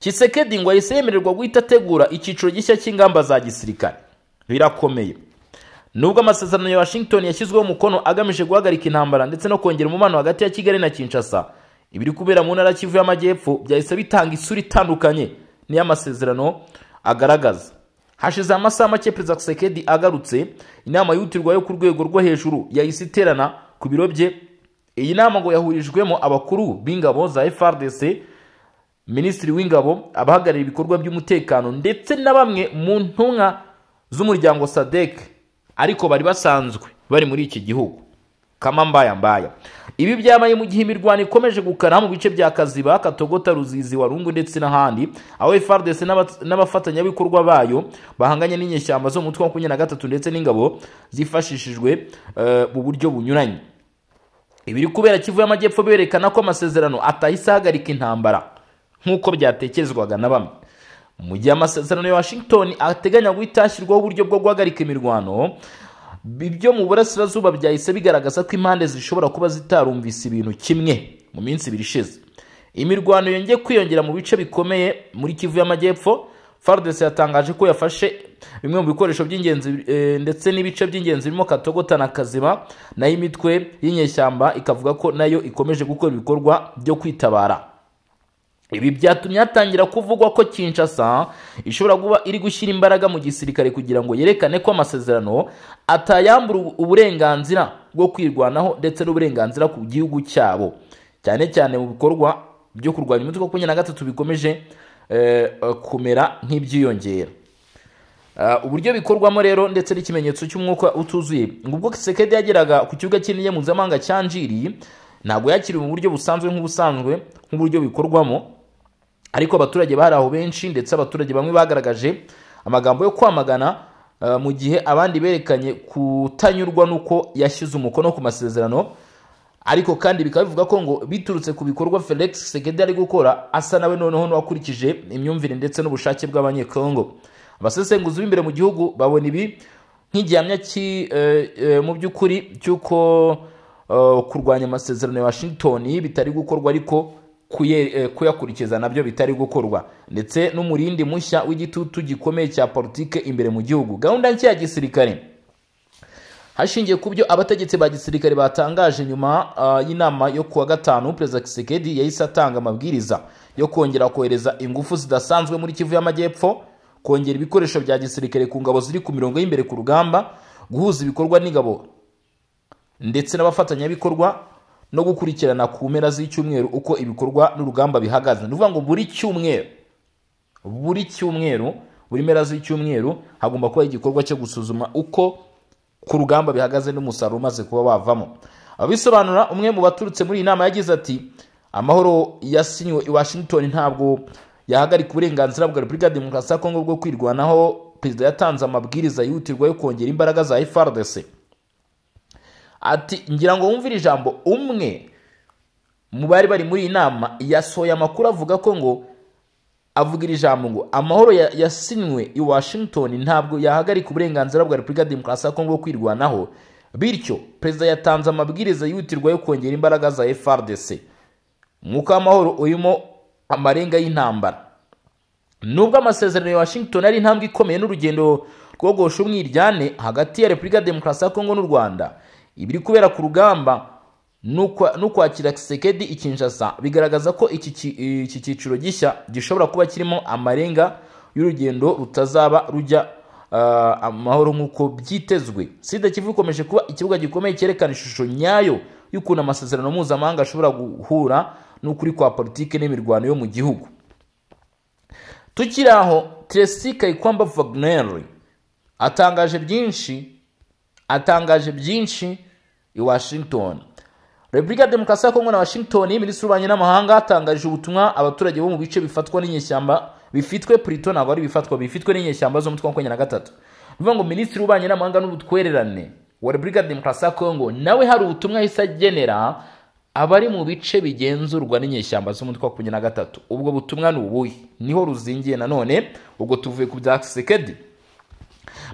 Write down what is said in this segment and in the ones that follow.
Tshisekedi ngo yahise yemererwa guhita ategura icyiciro gishya cy'ingamba za gisirikare. Birakomeye. Nubwo amasezerano ya Washington yashyizweho umukono agamije guhagarika intambara ndetse no kongera umubano hagati ya Kigali na Kinshasa, ibiri kubera mu ntara Kivu y'Amajyepfo byahise bitanga isura itandukanye niyo amasezerano agaragaza. Hashize amasaha make Perezida Tshisekedi agarutse, inama yihutirwa yo ku rwego rwo hejuru yahise iterana ku biro bye. Iyi nama ngo yahurijwemo abakuru b'ingabo za FARDC, Minisitiri w'ingabo, abahagarariye ibikorwa by'umutekano ndetse na bamwe mu ntumwa z'umuryango SADC ariko bari basanzwe bari muri iki gihugu kama mbaya. Ibi byabaye mu gihe imirwano ikomeje gukara mu bice bya Kaziba, Katogota, Ruzizi, Warungu ndetse n'ahandi, aho FARDC n'abafatanyabikorwa bayo bahanganye n'inyeshyamba zo mu mutwe wa 23 ndetse n'ingabo zifashishijwe mu buryo bunyuranye. Ibiri kubera Kivu y'Amajyepfo berekana ko amasezerano atahise ahagarika intambara nk'uko byatekerezwaga na bamwe. Mu gihe amasezerano ya Washington ateganya guhita ashyirwaho uburyo bwo guhagarika imirwano, ibyo mu burasirazuba byahise bigaragaza ko impande zishobora kuba zitarumvise ibintu kimwe mu minsi ibiri ishize. Imirwano yongeye kwiyongera mu bice bikomeye muri Kivu y'Amajyepfo. FARDC yatangaje ko yafashe bimwe mu bikoresho by'ingenzi ndetse n'ibice by'ingenzi birimo Katogota na Kaziba, nayo imitwe y'inyeshyamba ikavuga ko nayo ikomeje gukora ibikorwa byo kwitabara. Ibi byatumye hatangira kuvugwa ko Kinshasa ishobora kuba iri gushyira imbaraga mu gisirikare kugira ngo yerekane ko amasezerano atayambura uburenganzira bwo kwirwanaho ndetse n'uburenganzira ku gihugu cyabo, cyane cyane mu bikorwa byo kurwanya umutwe wa 23 bikomeje kumera nk'ibyiyongera. Uburyo bikorwamo rero ndetse n'ikimenyetso cy'umwuka utuzuye, ngubwo Tshisekedi yageraga ku kibuga cy'indege mpuzamahanga cya Njiri, ntabwo yakiriwe mu buryo busanzwe nk'uburyo bikorwamo, ariko abaturage bari aho benshi ndetse abaturage bamwe bagaragaje amagambo yo kwamagana, mu gihe abandi berekanye kutanyurwa nuko yashyize umukono ku masezerano. Ariko kandi bikaba bivuga ko ngo biturutse ku bikorwa Felix Tshisekedi ari gukora asa nawe noneho n'uwakurikije imyumvire ndetse n'ubushake bw'abanyekongo. Abasesenguzi b'imbere mu gihugu babona ibi nk'igihamya mu by'ukuri cy'uko kurwanya amasezerano ya Washington bitari gukorwa, ariko kuyakurikiza nabyo bitari gukorwa, ndetse n'umurindi mushya w'igitutu gikomeye cya politike imbere mu gihugu. Gahunda nshya ya gisirikare hashingiye ku byo abategetsi ba gisirikare batangaje nyuma y'inama yo kuwa gatanu, Perezida Tshisekedi yahise atanga amabwiriza yo kongera kohereza ingufu zidasanzwe muri Kivu y'Amajyepfo, kongera ibikoresho bya gisirikare ku ngabo ziri ku mirongo y'imbere ku rugamba, guhuza ibikorwa n'ingabo ndetse n'abafatanyabikorwa, no gukurikirana ku mpera z'icyumweru uko ibikorwa n'urugamba bihagaze. Nuvuga ngo buri cyumweru buri mpera z'icyumweru hagomba kuba igikorwa cyo gusuzuma uko ku rugamba bihagaze n'umusaruro umaze kuba wavamo. Abisobanura, umwe mu baturutse muri iyi nama yagize ati, amahoro yasinywe i Washington ntabwo yahagarika uburenganzira bwa Repubulika ya Demokarasi ya Kongo bwo kwirwanaho. Perezida yatanze amabwiriza yihutirwa yo kongera imbaraga za FARDC. Ati, ngira ngo wumvire ijambo. Umwe mu bari bari muri iyi nama yasohoye amakuru avuga ko ngo avugira ijambo ngo amahoro yasinywe i Washington ntabwo yahagarika uburenganzira bwa Repubulika ya Demokarasi ya Kongo bwo kwirwanaho, bityo perezida yatanze amabwiriza yihutirwa yo kongera imbaraga za FARDC. Mwuka w'amahoro urimo amarenga y'intambara. Nubwo amasezerano ya Washington ari intambwe ikomeye n'urugendo rwogosha umwiryane hagati ya Repubulika ya Demokarasi ya Kongo n'u Rwanda, ibiri kubera ku rugamba n'ukwakira Tshisekedi i Kinshasa bigaragaza ko iki cyiciro gishya gishobora kuba kirimo amarenga y'urugendo rutazaba rujya amahoro nk'uko byitezwe. Sida Kivu ikomeje kuba ikibuga gikomeye cyerekana ishusho nyayo y'ukuntu amasezerano mpuzamahanga ashobora guhura n'ukuri kwa politike n'imirwano yo mu gihugu. Tukiri aho, Tracy Kaikwamba Wagner atangaje byinshi i Washington. Repubulika ya Demokarasi ya Kongo na Washington, Minisitiri w'Ububanyi n'Amahanga atangaje ubutumwa abaturage bo mu bice bifatwa n'inyeshyamba bifitwe n'inyeshyamba zo mu mutwe wa 23. Bivuga ngo Minisitiri w'Ububanyi n'Amahanga n'Ubutwererane wa Repubulika ya Demokarasi ya Kongo nawe hari ubutumwa yahise agenera abari mu bice bigenzurwa n'inyeshyamba zo mu mutwe wa 23. Ubwo butumwa ni ubuhe? Niho ruzingiye nanone, ubwo tuvuye ku bya Tshisekedi.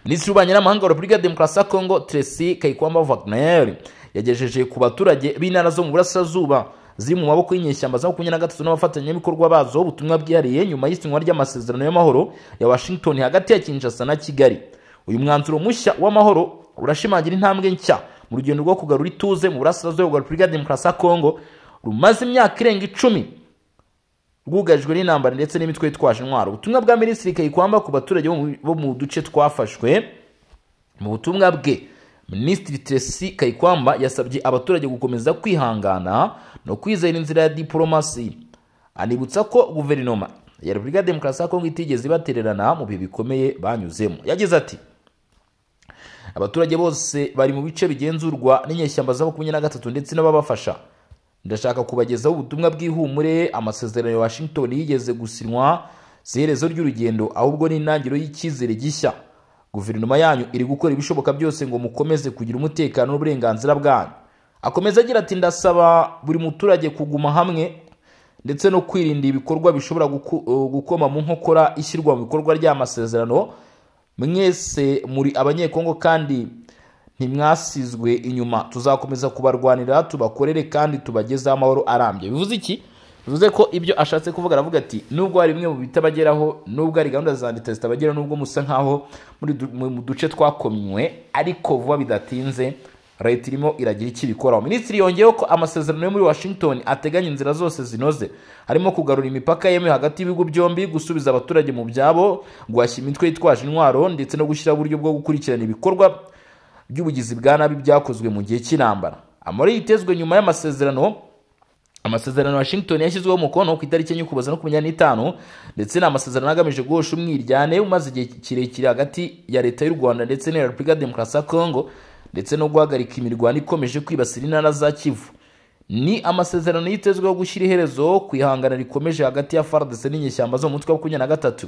Minisitiri w'Ububanyi n'Amahanga wa Repubulika ya Demokarasi ya Kongo Tracy Kaikwamba Wagner yagejeje ku baturage b'intara zo mu burasirazuba ziri mu maboko y'inyeshyamba za 23 n'abafatanyabikorwa bazo ubutumwa bwihariye nyuma y'isinywa ry'amasezerano y'amahoro ya Washington hagati ya Kinshasa na Kigali. Uyu mwanzuro mushya w'amahoro urashimangira intambwe nshya mu rugendo rwo kugarura ituze mu burasirazuba bwa Repubulika ya Demokarasi ya Kongo rumaze imyaka irenga 10 rwugajwe n'intambara ndetse n'imitwe yitwaje intwaro. Ubutumwa bwa Minisitiri Kayikwamba ku baturage bo mu duce twafashwe. Mu butumwa bwe Minisitiri Tracy Kayikwamba yasabye abaturage gukomeza kwihangana no kwizera inzira ya diplomasi. Anibutsa ko guverinoma ya Repubulika ya Demokarasi ya Kongo itigeze ibatererana mu bihe bikomeye banyuzemo. Yagize ati abaturage bose bari mu bice bigenzurwa n'inyeshyamba za 23 ndetse n'ababafasha. Ndashaka kubagezaho ubutumwa bw'ihumure. Amasezerano ya Washington yigeze gusinywa ziherezo ry'urugendo ahubwo n'intangiriro y'icyizere gishya. Guverinoma yanyu iri gukora ibishoboka byose ngo mukomeze kugira umutekano n'uburenganzira bwanyu. Akomeza agira ati ndasaba buri muturage kuguma hamwe ndetse no kwirinda ibikorwa bishobora gukoma mu nkokora ishyirwa mu bikorwa ry'amasezerano. Mwese muri abanyekongo kandi ntimwasizwe inyuma. Tuzakomeza kubarwanira tubakorere kandi tubagezaho amahoro arambye. Bivuze iki? Bivuze ko ibyo ashatse kuvuga aravuga ati nubwo hari bimwe mu bitabageraho, nubwo ari gahunda za leta zitabagera, nubwo musa nkaho mu duce twakomywe, ariko vuba bidatinze leta irimo iragira iki bikoraho. Minisitiri yongeyeho ko amasezerano yo muri Washington ateganya inzira zose zinoze, harimo kugarura imipaka yemewe hagati y'ibihugu byombi, gusubiza abaturage mu byabo, guhashya imitwe yitwaje intwaro ndetse no gushyira uburyo bwo gukurikirana ibikorwa by'ubugizi bwa nabi byakozwe mu gihe cy'intambara. Amore yitezwe nyuma y'amasezerano Washington yashyizweho umukono ku itariki ya Ukuboza 2025 ndetse n'amasezerano agamije guhosha umwiryane umaze igihe kirekire hagati ya leta y'u Rwanda ndetse na Repubulika ya Demokarasi ya Kongo ndetse no guhagarika imirwano ikomeje kwibasira intara za Kivu. Ni amasezerano yitezweho gushyira iherezo ku ihangana rikomeje hagati ya FARDC n'inyeshyamba zo mu mutwe wa 23.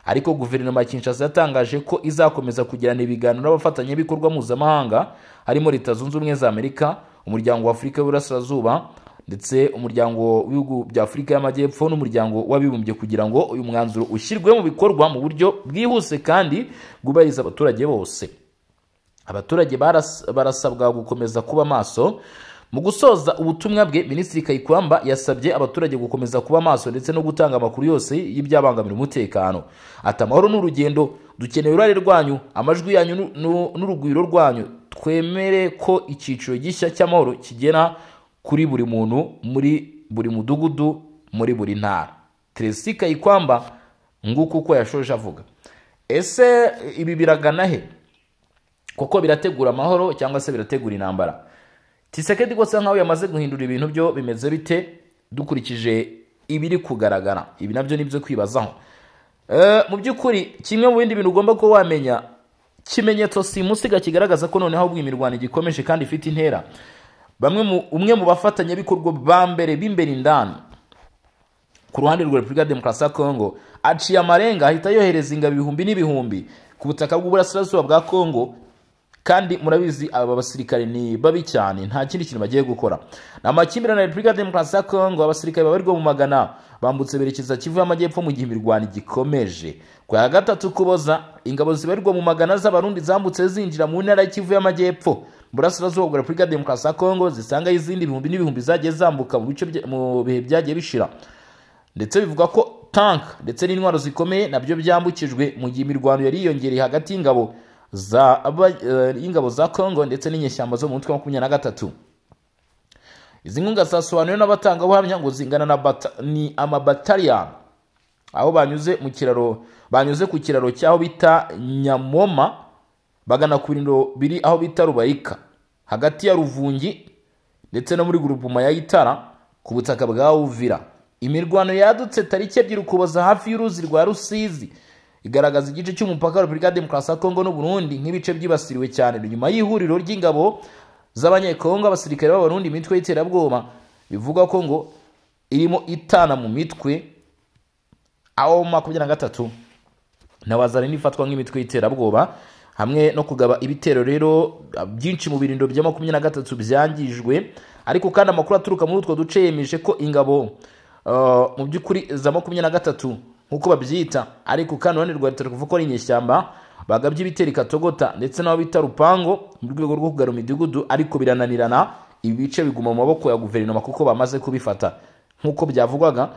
Ariko guverinoma ya Kinshasa yatangaje ko izakomeza kugirana ibiganiro n'abafatanyabikorwa mpuzamahanga harimo Leta Zunze Ubumwe za Amerika, Umuryango wa Afurika y'Uburasirazuba ndetse Umuryango w'Ibihugu bya Afurika y'Amajyepfo n'Umuryango w'Abibumbye kugira ngo uyu mwanzuro ushyirwe mu bikorwa mu buryo bwihuse kandi bwubahiriza abaturage bose. Abaturage barasabwa gukomeza kuba maso. Mu gusoza ubutumwa bwe, Minisitiri Kayikwamba yasabye abaturage gukomeza kuba maso ndetse no gutanga amakuru yose y'ibyabangamira umutekano. Ati amahoro n'urugendo, dukeneye urare rwanyu, amajwi yanyu n'urugwiro rwanyu. Twemere ko icyiciro gishya cy'amahoro kigena kuri buri muntu, muri buri mudugudu, muri buri ntara. Tracy Kayikwamba nguko uko yashoje avuga. Ese ibi biragana he? Koko birategura amahoro cyangwa se birategura intambara? Tshisekedi gose nkaho yamaze guhindura ibintu byo bimeze bite dukurikije ibiri kugaragara. Ibi nabyo nibyo kwibazaho. Mu byukuri kimwe mu bindi bintu ugomba ko wamenya, kimenyetso simusiga kigaragaza ko noneho ubwimirwano gikomeje kandi ifite intera. Umwe mu bafatanyabikorwa ba mbere b'imbere indani ku ruhande rwa Repubulika ya Demokarasi ya Kongo aciye amarenga ahita yohereza ingabo ibihumbi n'ibihumbi ku butaka bw'uburasirazuba bwa Kongo. Kandi murabizi aba basirikare ni babi cyane, nta kindi kintu bagiye gukora. Amakimbirane ya Repubulika ya Demokarasi ya Kongo, abasirikare babarirwa mu magana bambutse berekeza Kivu y'Amajyepfo mu gihe imirwano gikomeje. Kwa ya gatatu Ukuboza, ingabo zibarirwa mu magana z'abarundi zambutse zinjira mu ntara ya Kivu y'Amajyepfo burasirazuba bwa Repubulika ya Demokarasi ya Kongo, zisanga izindi ibihumbi n'ibihumbi zagiye zambuka mu bihe byagiye bishira. Ndetse bivuga ko tank ndetse n'intwaro zikomeye nabyo byambukijwe mu gihe imirwano yari yiyongereye hagati y'ingabo za Kongo ndetse n'inyeshyamba zo mu mutwe wa 23. Izi nkunga zasobanuwe n'abatanga ubuhamya ngo zingana na amabattalion aho banyuze ku kiraro cyaho bita Nyamoma bagana ku birindiro biri aho bita Rubayika hagati ya Ruvungi ndetse no muri groupement ya Itara ku butaka bwa Uvira. Imirwano yadutse tariki 2 Ukuboza hafi y'uruzi rwa Rusizi igaragaza igice cy'umupaka wa Repubulika ya Demokarasi ya Kongo n'u Burundi nk'ibice byibasiriwe cyane nyuma y'ihuriro ry'ingabo z'abanyekongo, abasirikare b'abarundi, imitwe y'iterabwoba bivuga ko ngo irimo itana mu mitwe aho 23 n'abazareni ifatwa nk'imitwe y'iterabwoba hamwe no kugaba ibitero. Rero byinshi mu birindo bya 23 byangijwe, ariko kandi amakuru aturuka muri utwo duce yemeje ko ingabo mu byukuri za 23 nkuko babyita, ariko kandi uruhande rwa leta ruvuga ko ari inyeshyamba bagabye ibitero Katogota ndetse n'aho bita Rupango mu rwego rwo kugarura imidugudu, ariko birananirana. ibi bice biguma mu maboko ya guverinoma kuko bamaze kubifata. Nk'uko byavugwaga,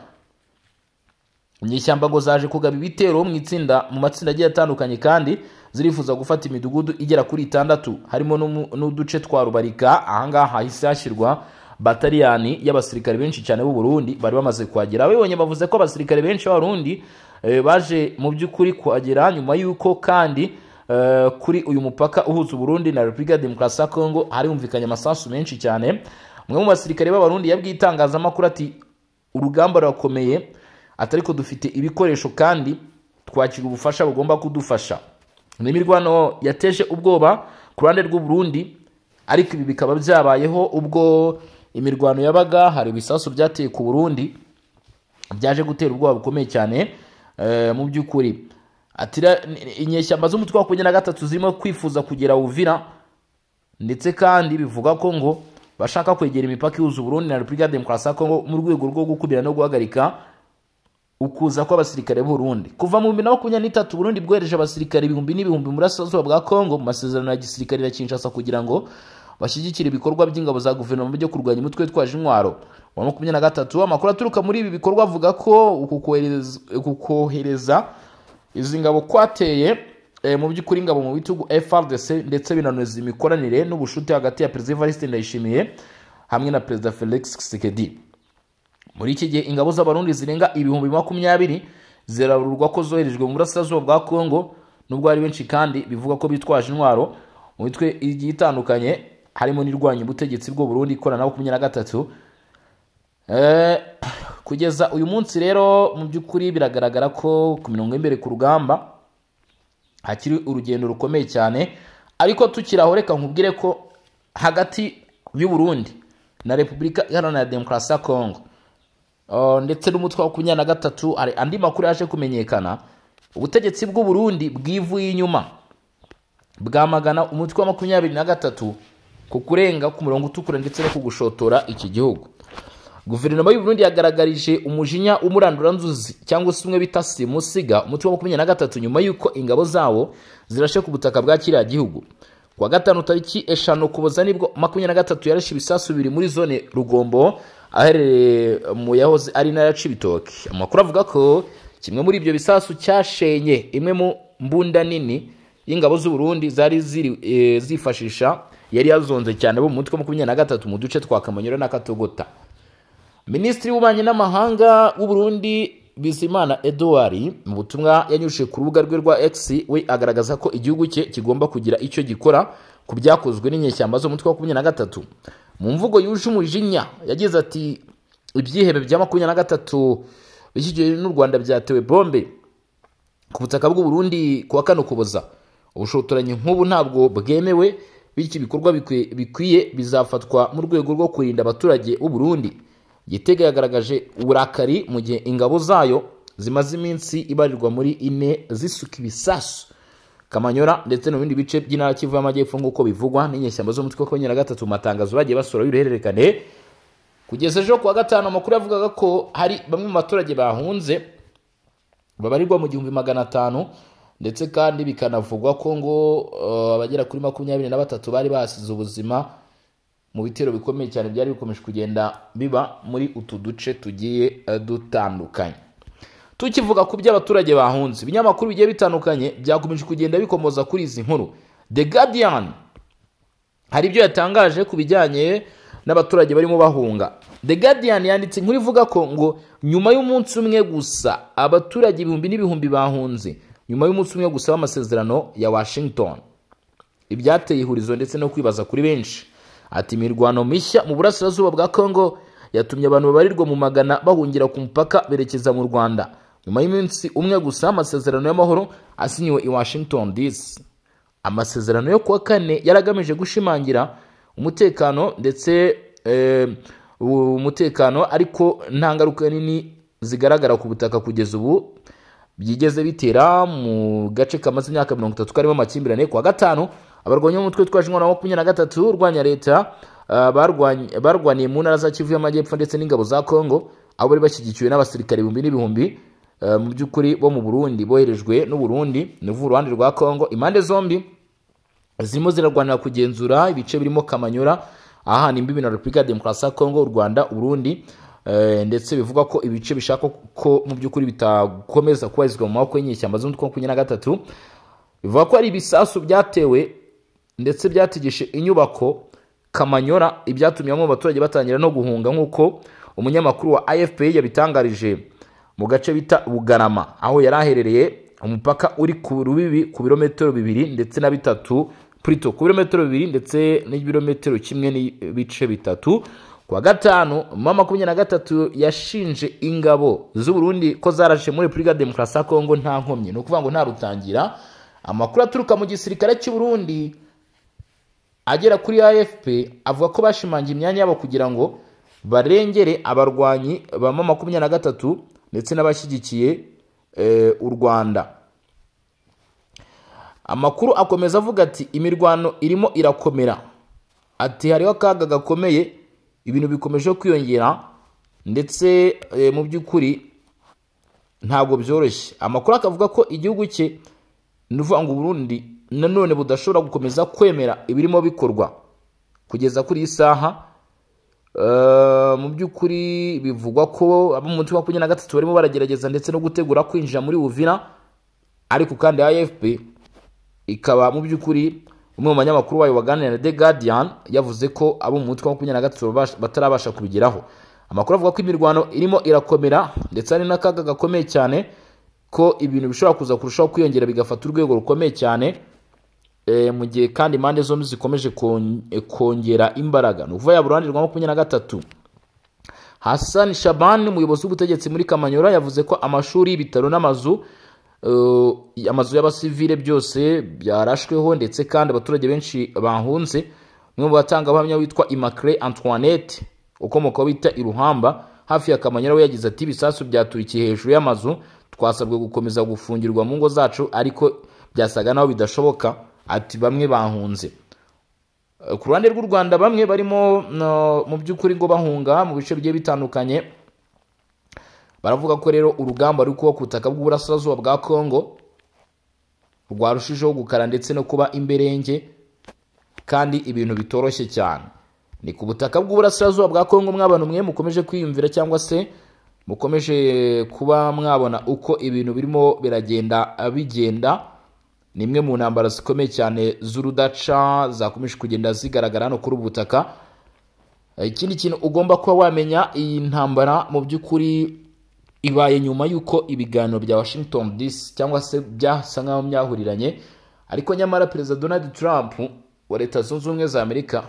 inyeshyamba ngo zaje kugaba ibitero mu matsinda agiye atandukanye kandi zirifuza gufata imidugudu igera kuri 6 harimo n'uduce twa Rubarika. Ahangaha hahise hashyirwa bataliyani y'abasirikare benshi cyane b'u Burundi bari bamaze kuhagera. Abibonye bavuze ko abasirikare benshi b'Abarundi baje mu by'ukuri kuhagera nyuma y'uko kandi kuri uyu mupaka uhuza Burundi na Repubulika Demokarasi ya Kongo hari humvikanye amasasu menshi cyane. Umwe mu basirikare b'Abarundi yabwiye itangazamakuru ati urugamba rurakomeye, atariko dufite ibikoresho kandi twakira ubufasha bugomba kudufasha. N'imirwano yateje ubwoba ku ruhande rw'u Burundi, ariko ibi bikaba byabayeho ubwo imirwano yabaga hari ibisasu byateye ku Burundi byaje gutera ubwoba bukomeye cyane. Mu by'ukuri atira inyeshyamba z'umutwe wa 23 zirimo kwifuza kugera Uvira, ndetse kandi bivuga ko ngo bashaka kwegera imipaka ihuza Burundi na Repubulika Demokarasi ya Kongo mu rwego rwo gukubira no guhagarika ukuza kw'abasirikare b'u Burundi. Kuva mu 2023 Burundi bwohereje abasirikare ibihumbi n'ibihumbi mu burasirazuba bwa Kongo mu masezerano ya gisirikare ya Kinshasa kugira ngo bashyigikire ibikorwa by'ingabo za guverinoma byo kurwanya umutwe twaje intwaro wa 2023. Amakuru aturuka muri ibi bikorwa avuga ko uku kohereza izi ngabo kwateye mu by'ukuri ingabo mu bitugu FARDC, ndetse binanoza imikoranire n'ubushuti hagati ya Perezida Evariste Ndayishimiye hamwe na Perezida Felix Tshisekedi. Muri iki gihe ingabo z'Abarundi zirenga ibihumbi 20 zirarurwa ko zoherejwe mu burasirazuba bwa Kongo, nubwo ari benshi kandi bivuga ko bitwaje intwaro mu mitwe igiye itandukanye harimo n'irwanya ubutegetsi bw'u Burundi ikorana na 23. Kugeza uyu munsi rero mu by'ukuri biragaragara ko ku mirongo imbere ku rugamba hakiri urugendo rukomeye cyane, ariko tukiraho reka nkubwire ko hagati y'u Burundi na Repubulika Iharanira Demokarasi ya Kongo ndetse n'umutwe wa 23 hari andi makuru yaje kumenyekana. Ubutegetsi bw'u Burundi bwivuye inyuma bwamagana umutwe wa 23 ku kurenga ku murongo utukura ndetse no kugushotora iki gihugu. Guverinoma y'u Burundi yagaragarije umujinya umuranduranzuzi cyangwa se umwe bita simusiga umutwe wa 23 nyuma y'uko ingabo zawo zirashe ku butaka bwa kiriya gihugu. Kwa gatanu tariki 5 Ukuboza nibwo 23 yarashe ibisasu biri muri zone Rugombo aherereye mu yahoze ari na Cibitoke. Amakuru avuga ko kimwe muri ibyo bisasu cyashenye imwe mu mbunda nini y'ingabo z'u Burundi zari zifashisha yari yazonze cyane bo mu mutwe wa 23 mu duce twa Kamanyura na Katogota. Minisitiri w'Ububanyi n'Amahanga w'u Burundi Bizimana Edouard mu butumwa yanyushije ku rubuga rwe rwa X we agaragaza ko igihugu cye kigomba kugira icyo gikora ku byakozwe n'inyeshyamba zo mutwe wa 23. Mu mvugo yuje umujinya yagize ati ibyihebe bya 23 bishyigiye n'u Rwanda byatewe bombe ku butaka bw'u Burundi kuwa 5 Ukuboza. Ubushotoranyi nk'ubu ntabwo bwemewe, bityo ibikorwa bikwiye bizafatwa mu rwego rwo kurinda abaturage b'u Burundi. Gitega yagaragaje uburakari mu gihe ingabo zayo zimaze iminsi ibarirwa muri 4 zisuka ibisasu Kamanyora ndetse no bindi bice by'intara Kivu y'Amajyepfo nk'uko bivugwa n'inyeshyamba zo mutwe wa 23 mu matangazo bagiye basura y'uruhererekane. Kugeza ejo kuwa gatanu amakuru yavugaga ko hari bamwe mu baturage bahunze babarirwa mu 1500, ndetse kandi bikanavugwa ko ngo abagera kuri 23 bari basize ubuzima mu bitero bikomeye cyane byari bikomeje kugenda biba muri utu duce tugiye dutandukanye. Tukivuga ku by'abaturage bahunze, ibinyamakuru bigiye bitandukanye byakomeje kugenda bikomoza kuri izi nkuru. The Guardian hari ibyo yatangaje ku bijyanye n'abaturage barimo bahunga. The Guardian yanditse inkuru ivuga ko ngo nyuma y'umunsi umwe gusa abaturage ibihumbi n'ibihumbi bahunze nyuma y'umunsi umwe gusa w'amasezerano ya Washington. Ibyateye ihurizo ndetse no kwibaza kuri benshi. Ati imirwano mishya mu burasirazuba bwa Kongo yatumye abantu babarirwa mu magana bahungira ku mupaka berekeza mu Rwanda nyuma y'iminsi umwe gusa amasezerano y'amahoro asinyiwe i Washington DC. Amasezerano yo kuwa 4 yaragamije gushimangira umutekano ndetse umutekano, ariko nta ngaruka nini zigaragara ku butaka kugeza ubu byigeze bitera mu gace kamaze imyaka 30 karimo amakimbirane. Kuwa gatanu abarwanya umutwe twaje intwaro wa 23 urwanya leta barwaniye mu ntara za Kivu y'Amajyepfo ndetse n'ingabo za Kongo, abo bari bashyigikiwe n'abasirikare ibihumbi n'ibihumbi mu by'ukuri bo mu Burundi boherejwe n'u Burundi n'uvu ruhande rwa Kongo. Impande zombi zirimo zirarwanira kugenzura ibice birimo Kamanyura ahana imbibi na Repubulika ya Demokarasi ya Kongo, u Rwanda, Burundi, ndetse bivuga ko ibice bishaka ko mu by'ukuri bitakomeza kubarizwa mu maboko y'inyeshyamba z'umutwe wa 23. Bivuga ko ari ibisasu byatewe ndetse byategeshe inyubako Kamanyora, ibyatumye bamwe mu baturage batangira no guhunga, nk'uko umunyamakuru wa AFP yabitangarije mu gace bita Bugarama, aho yari aherereye umupaka uri ku rubibi ku birometero 2 ndetse na 3, Prito ku birometero 2 ndetse n'ibirometero 1 n'ibice 3. Kwa gatanu mama 23 yashinje ingabo z'u Burundi ko zarashe muri Repubulika ya Demokarasi ya Kongo nta nkomye, no kuvuga ngo nta rutangira. Amakuru aturuka mu gisirikare cy'u Burundi agera kuri AFP avuga ko bashimangiye imyanya yabo kugira ngo barengere abarwanyi ba mama 23 ndetse n'abashyigikiye u Rwanda. Amakuru akomeza avuga ati imirwano irimo irakomera, ati hariho akaga gakomeye, ibintu bikomeje kwiyongera ndetse mu by'ukuri ntabwo byoroshye. Amakuru akavuga ko igihugu cye nuvuga ngo Burundi nanone budashobora gukomeza kwemera ibirimo bikorwa kugeza kuri isaha. Mu by'ukuri bivugwa ko abo mu mutwe wa 23 barimo baragerageza ndetse no gutegura kwinjira muri Uvira, ariko kandi AFP ikaba mu by'ukuri umwe mu banyamakuru wayo waganira na The Guardian yavuze ko abo mu mutwe wa 23 batarabasha kubigeraho. Amakuru avuga ko imirwano irimo irakomera ndetse ari n'akaga gakomeye cyane, ko ibintu bishobora kuza kurushaho kwiyongera bigafata urwego rukomeye cyane mu gihe kandi impande zombi zikomeje kongera imbaraga. Nuvuga ya Burundi rwa 23. Hassan Shaban, umuyobozi w'ubutegetsi muri Kamanyora, yavuze ko amashuri, ibitaro n'amazu y'abasivile byose byarashweho ndetse kandi abaturage benshi bahunze. Umwe mu batanga abahamya witwa Immaculée Antoinette ukomoka bita Iruhamba hafi ya Kamanyora, we yagize ati ibisasu byaturikiye hejuru y'amazu, twasabwe gukomeza gufungirwa mu ngo zacu ariko byasaga naho bidashoboka, ati bamwe bahunze. Ku ruhande rw'u Rwanda bamwe barimo mu by'ukuri ngo bahunga mu bice bigiye bitandukanye, baravuga ko rero urugamba ruri kuba ku butaka bw'uburasirazuba bwa Kongo rwarushijeho gukara ndetse no kuba imberenge, kandi ibintu bitoroshye cyane. Ni ku butaka bw'uburasirazuba bwa Kongo mw'abantu mwe mukomeje kwiyumvira cyangwa se mukomeje kuba mwabona uko ibintu birimo bigenda. Nimwe mu ntambara zikomeye cyane z'urudaca zakomeje kugenda zigaragara hano kuri ubutaka. Ikindi kintu ugomba kuba wamenya, iyi ntambara mu by'ukuri ibaye nyuma yuko ibiganiro bya Washington DC cyangwa se byasa nkaho byahuriranye, ariko nyamara Perezida Donald Trump wa Leta Zunze Ubumwe za Amerika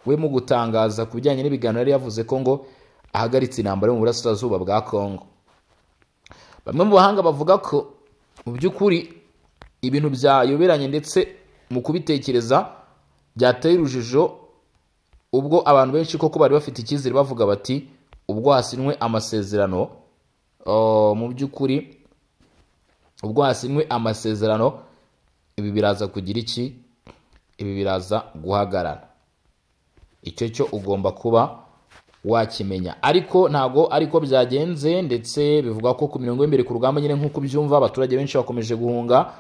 we mu gutangaza ku bijyanye n'ibiganiro yari yavuze ko ngo ahagaritse intambara mu burasirazuba bwa Kongo. Bamwe mu bahanga bavuga ko mu by'ukuri ibintu byayoberanye ndetse mu kubitekereza byateye urujijo, ubwo abantu benshi koko bari bafite icyizere bavuga bati ubwo hasinwe amasezerano, mu by'ukuri ubwo hasinwe amasezerano ibi biraza kugira iki, ibi biraza guhagarara. Icyo cyo ugomba kuba wakimenya, ariko ntago ariko byagenze, ndetse bivuga ko ku mirongo y'imbere ku rugamba nyine nk'uko byumva abaturage benshi bakomeje guhunga.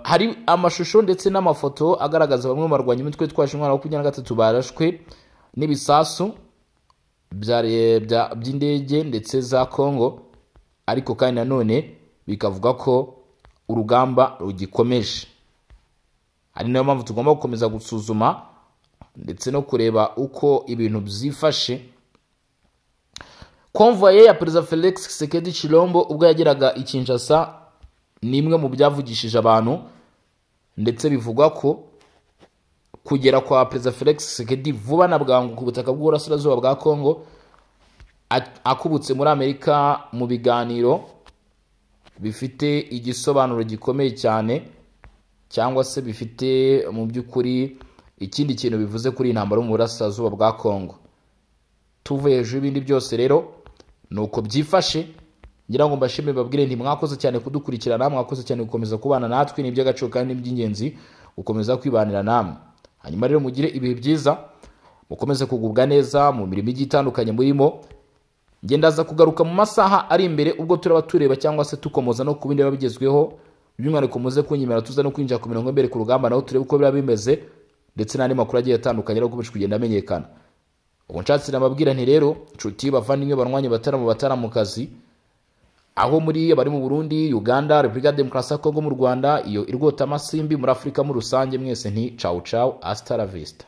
Hari amashusho ndetse n'amafoto agaragaza bamwe mu barwanyi imitwe twaje umwana wa 23 barashwe n'ibisasu by'indege ndetse za Kongo, ariko kandi nanone bikavuga ko urugamba rugikomeje. Ari nayo mpamvu tugomba gukomeza gusuzuma ndetse no kureba uko ibintu byifashe. Convoy ya Perezida Felix Tshisekedi Tshilombo ubwo yageraga i Kinshasa nimwe mu byavugishije abantu, ndetse bivugwa ko kugera kwa Perezida Felix Tshisekedi vuba na bwangu ku butaka bw'uburasirazuba bwa Kongo akubutse muri Amerika mu biganiro bifite igisobanuro gikomeye cyane, cyangwa se bifite mu by'ukuri ikindi kintu bivuze kuri intambara mu burasirazuba bwa Kongo. Tuvuye hejuru y'ibindi byose rero nuko byifashe, ngira ngo mbashimire babwire nti mwakoze cyane kudukurikirana, mwakoze cyane gukomeza kubana natwe, ni iby'agaciro kandi n'iby'ingenzi gukomeza kwibanira namwe. Hanyuma rero mugire ibihe byiza, mukomeze kugubwa neza mu mirimo igitandukanye murimo. Ngendaza kugaruka mu masaha ari imbere ubwo turaba tureba cyangwa se tukomoza no kubindi babigezweho, by'umwihariko muze kunyimera tuza no kwinjira ku mirongo imbere ku rugamba naho turebe uko bira bimeze. ndetse n'andi makuru agiye atandukanye akomeje kugenda amenyekana. Ubu nshatse nababwira nti rero nshuti bavandimwe barwanye bataramukazi aho muri bari mu Burundi, Uganda, Republika Demokarasi ya Kongo, mu Rwanda, iyo irwota amasimbi muri Afrika muri rusange, mwese nti ciao ciao, hasta la vista.